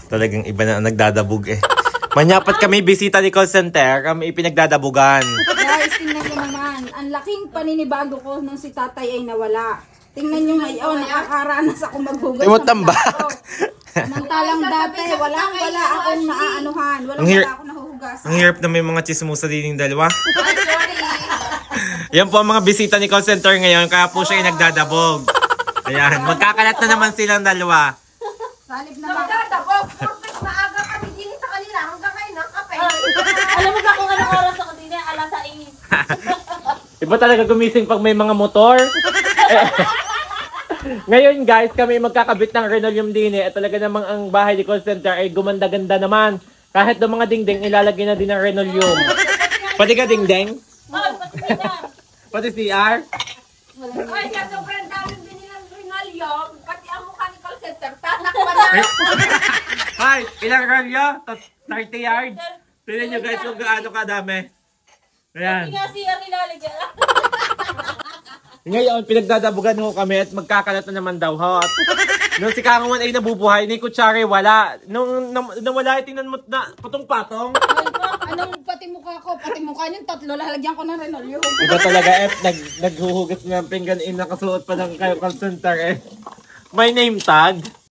Talagang iba na ang nagdadabog eh. Manyapat kami bisita ni call center, kami ipinagdadabugan. Guys, tingnan nyo naman. Ang laking paninibago ko nung si tatay ay nawala. Tingnan nyo ngayon, nakakaranas ako maghugas. Ay, matambak. Samantalang dati, wala akong naaanuhan. Wala ako nahuhugas. Ang hirap na may mga chismosa din yung dalawa. Yan po ang mga bisita ni call center ngayon, kaya po siya yung nagdadabog. Ayan, magkakalat na naman silang dalawa. Salib na Nagdadabog, perfect na aga kami din sa kanila hanggang ngayon ang kape. Alam mo ba kung anong oras ako din eh? Alas 6. Iba talaga gumising pag may mga motor. Ngayon guys, kami magkakabit ng linoleum din eh. At talaga namang ang bahay ni call center ay gumanda-ganda naman. Kahit ng mga dingding, ilalagay na din ng linoleum. Pati ka dingding? Oh, pati yan. Pati CR? Ay, sa sobrang dami din nilang rinalyo, pati ang mukha ni call center, tatakpan na. Hi! Ilang rolyo? 30 yards? Tignan nyo guys kung gaano kadami. Ayan. Hindi nga siya nilalagyan. Ngayon, pinagdadabugan ho kami at magkakalat na naman daw ho. Nung si Kangawan ay nabubuhay, ni Kutsari wala. Nung wala, tingnan mo na patong-patong. Anong pati mukha ko? Pati mukha niyan tatlo. Lalagyan ko ng linoleum. Iba talaga eh, naghuhugas ng pinggan nakasuot pa ng kayo call center eh. May name tag.